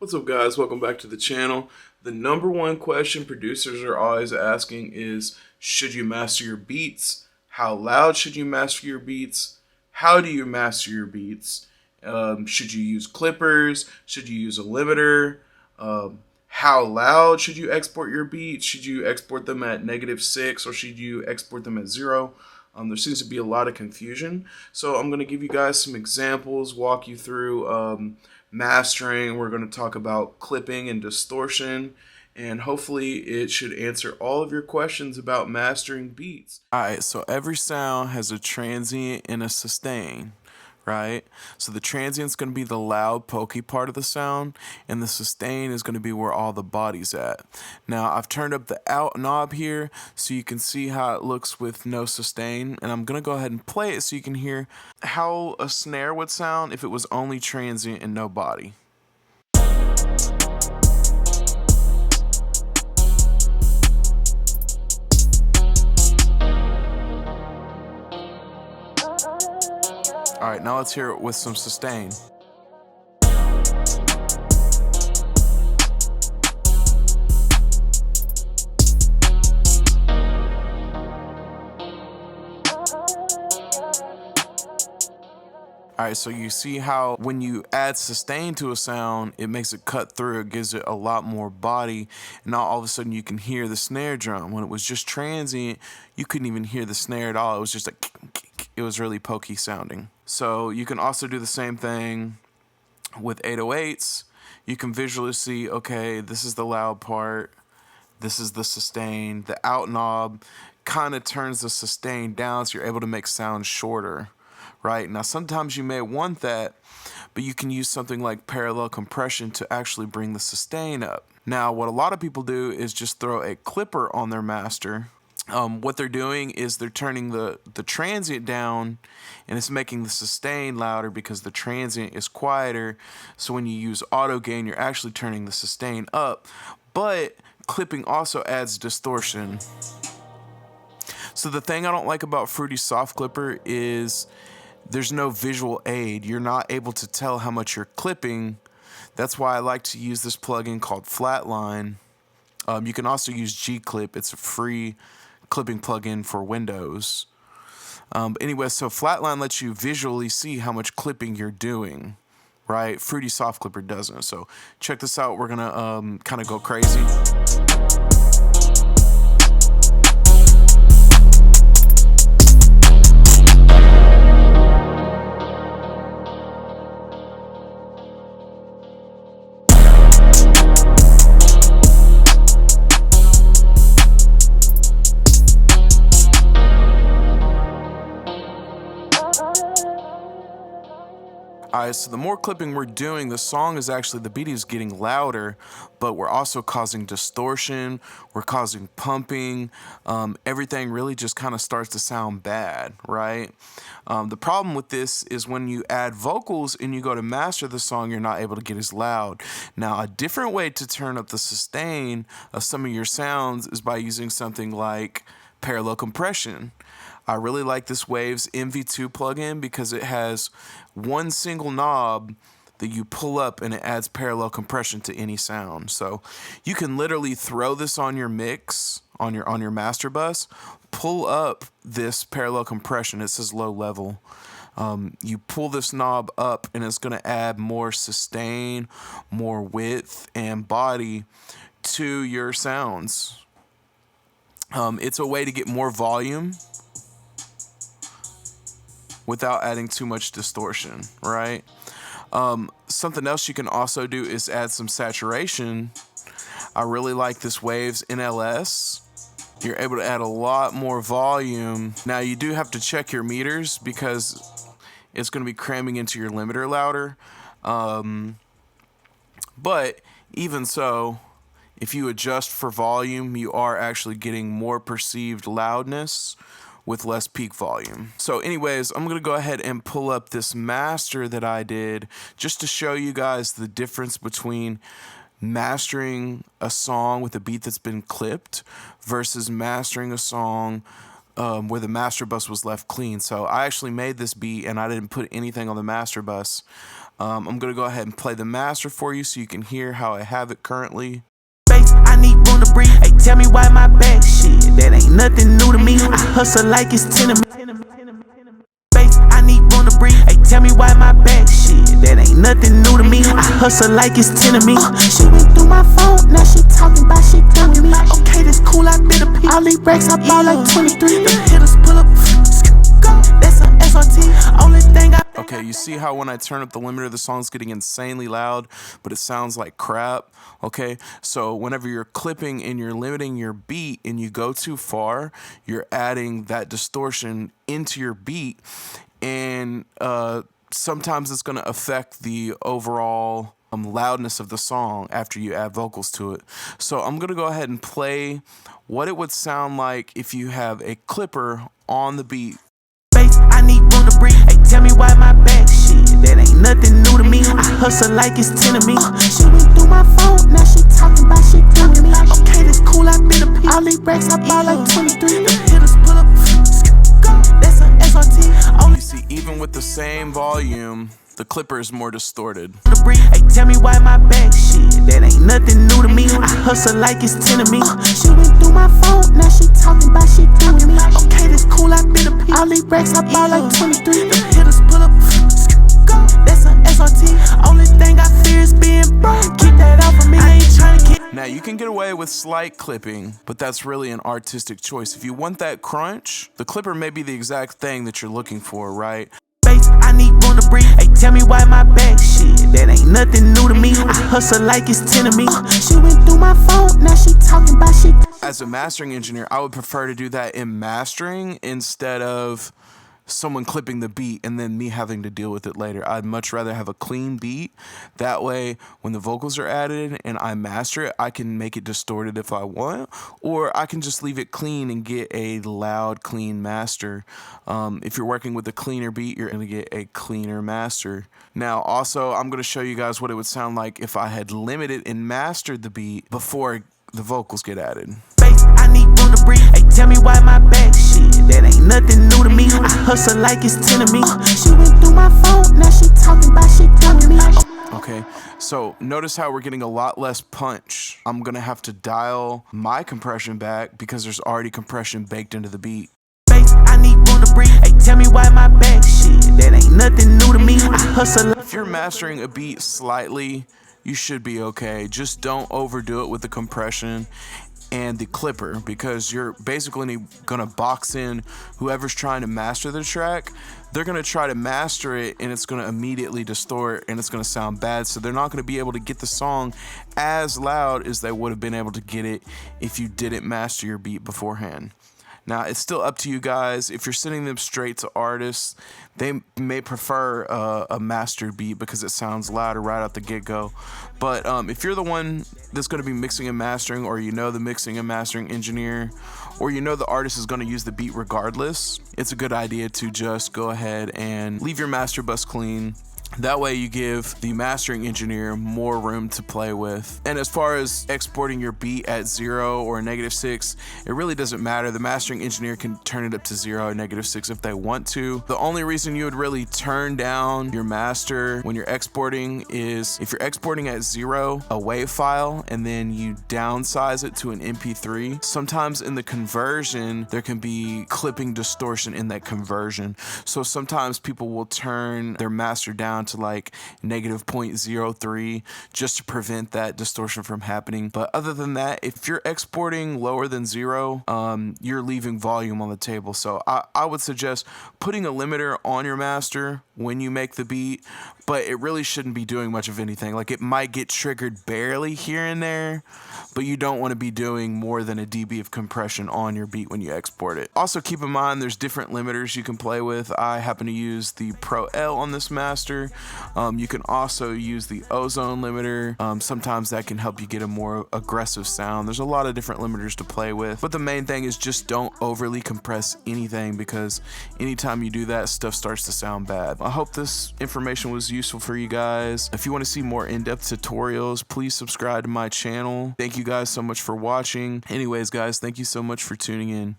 What's up, guys? Welcome back to the channel. The number one question producers are always asking is, should you master your beats? How loud should you master your beats? How do you master your beats? Should you use clippers? Should you use a limiter? How loud should you export your beats? Should you export them at -6 or should you export them at 0? There seems to be a lot of confusion. So I'm going to give you guys some examples, walk you through mastering. We're going to talk about clipping and distortion, and hopefully it should answer all of your questions about mastering beats. Alright, so every sound has a transient and a sustain, right? So the transient's going to be the loud, pokey part of the sound, and the sustain is going to be where all the body's at. Now, I've turned up the out knob here so you can see how it looks with no sustain, and I'm going to go ahead and play it so you can hear how a snare would sound if it was only transient and no body. Alright, now let's hear it with some sustain. Alright, so you see how when you add sustain to a sound, it makes it cut through, it gives it a lot more body, and now all of a sudden you can hear the snare drum. When it was just transient, you couldn't even hear the snare at all. It was just like, it was really pokey sounding. So you can also do the same thing with 808s. You can visually see, okay, this is the loud part, this is the sustain. The out knob kind of turns the sustain down so you're able to make sounds shorter. Right, now sometimes you may want that, but you can use something like parallel compression to actually bring the sustain up. Now, what a lot of people do is just throw a clipper on their master. What they're doing is they're turning the transient down, and it's making the sustain louder because the transient is quieter. So when you use auto gain, you're actually turning the sustain up, but clipping also adds distortion. So the thing I don't like about Fruity Soft Clipper is there's no visual aid. You're not able to tell how much you're clipping. That's why I like to use this plugin called Flatline. You can also use G-Clip. It's a free clipping plugin for Windows. Anyway, so Flatline lets you visually see how much clipping you're doing, right? Fruity Soft Clipper doesn't. So check this out. We're gonna kind of go crazy. Alright, so the more clipping we're doing, the song is actually, the beat is getting louder, but we're also causing distortion, we're causing pumping, everything really just kind of starts to sound bad, right? The problem with this is when you add vocals and you go to master the song, you're not able to get as loud. Now, a different way to turn up the sustain of some of your sounds is by using something like parallel compression. I really like this Waves MV2 plugin because it has one single knob that you pull up and it adds parallel compression to any sound. So you can literally throw this on your mix, on your master bus, pull up this parallel compression. It says low level. You pull this knob up and it's going to add more sustain, more width, and body to your sounds. It's a way to get more volume without adding too much distortion, right? Something else you can also do is add some saturation. I really like this Waves NLS. You're able to add a lot more volume. Now, you do have to check your meters because it's going to be cramming into your limiter louder. But even so, if you adjust for volume, you are actually getting more perceived loudness with less peak volume. So anyways, I'm gonna go ahead and pull up this master that I did just to show you guys the difference between mastering a song with a beat that's been clipped versus mastering a song where the master bus was left clean. So I actually made this beat and I didn't put anything on the master bus. I'm gonna go ahead and play the master for you so you can hear how I have it currently. I need room to breathe. Hey, tell me why my back shit. That ain't nothing new to me. I hustle like it's tenement. I need room to breathe. Hey, tell me why my back shit. That ain't nothing new to me. I hustle like it's tenement. She went through my phone, now she talking about shit doing me. Okay, that's cool, I been a P. All these racks, I bought like 23. The hitters pull up. That's a SRT. Only thing I. Okay, you see how when I turn up the limiter, the song's getting insanely loud, but it sounds like crap. Okay, so whenever you're clipping and you're limiting your beat and you go too far, you're adding that distortion into your beat, and sometimes it's going to affect the overall loudness of the song after you add vocals to it. So I'm going to go ahead and play what it would sound like if you have a clipper on the beat. I need room to breathe. Hey, tell me why my back shit. That ain't nothing new to me. I hustle like it's tenement. She went through my phone, now she talking about shit doing me. Okay, that's cool, I been a P. All these racks, I bought like 23. The hitters pull up. That's a SRT. You see, even with the same volume, the clipper is more distorted. Hey, tell me why my back shit. That ain't nothing new to me. I hustle like it's tenement. She went through my phone, now she talking about shit doing me. Okay, that's cool, I been a P. All these racks, I bought like 23. The hitters pull up. That's a SRT. Only thing I fear is being broke. Keep that off of me. I ain't trying to get. Now, you can get away with slight clipping, but that's really an artistic choice. If you want that crunch, the clipper may be the exact thing that you're looking for, right? I need room to breathe. Hey, tell me why my back shit. That ain't nothing new to me. I hustle like it's tenement. She went through my phone, now she talking about shit. As a mastering engineer, I would prefer to do that in mastering instead of someone clipping the beat and then me having to deal with it later. I'd much rather have a clean beat. That way, when the vocals are added and I master it, I can make it distorted if I want, or I can just leave it clean and get a loud, clean master. If you're working with a cleaner beat, you're going to get a cleaner master. Now, also, I'm going to show you guys what it would sound like if I had limited and mastered the beat before the vocals get added. I need room to breathe. Hey, tell me why my back shit. That ain't nothing new to me. I hustle like it's tenement. She went through my phone, now she talking about shit doing me. Okay, so notice how we're getting a lot less punch. I'm gonna have to dial my compression back because there's already compression baked into the beat. I need room to breathe. Hey, tell me why my back shit. That ain't nothing new to me. I hustle. If you're mastering a beat slightly, you should be okay. Just don't overdo it with the compression and the clipper, because you're basically gonna box in whoever's trying to master the track. They're gonna try to master it and it's gonna immediately distort and it's gonna sound bad, so they're not gonna be able to get the song as loud as they would have been able to get it if you didn't master your beat beforehand. Now, it's still up to you guys. If you're sending them straight to artists, they may prefer a mastered beat because it sounds louder right out the get-go. But if you're the one that's going to be mixing and mastering, or you know the mixing and mastering engineer, or you know the artist is going to use the beat regardless, it's a good idea to just go ahead and leave your master bus clean. That way you give the mastering engineer more room to play with. And as far as exporting your beat at 0 or -6, it really doesn't matter. The mastering engineer can turn it up to 0 or -6 if they want to. The only reason you would really turn down your master when you're exporting is if you're exporting at 0, a WAV file, and then you downsize it to an MP3. Sometimes in the conversion, there can be clipping distortion in that conversion. So sometimes people will turn their master down to like -0.03 just to prevent that distortion from happening. But other than that, if you're exporting lower than 0, you're leaving volume on the table. So I would suggest putting a limiter on your master when you make the beat, but it really shouldn't be doing much of anything. Like, it might get triggered barely here and there, but you don't want to be doing more than a dB of compression on your beat when you export it. Also, keep in mind there's different limiters you can play with. I happen to use the Pro L on this master. You can also use the ozone limiter. Sometimes that can help you get a more aggressive sound. There's a lot of different limiters to play with, but the main thing is just don't overly compress anything, because anytime you do that, stuff starts to sound bad. I hope this information was useful for you guys. If you want to see more in-depth tutorials, please subscribe to my channel. Thank you guys so much for watching. Anyways, guys, thank you so much for tuning in.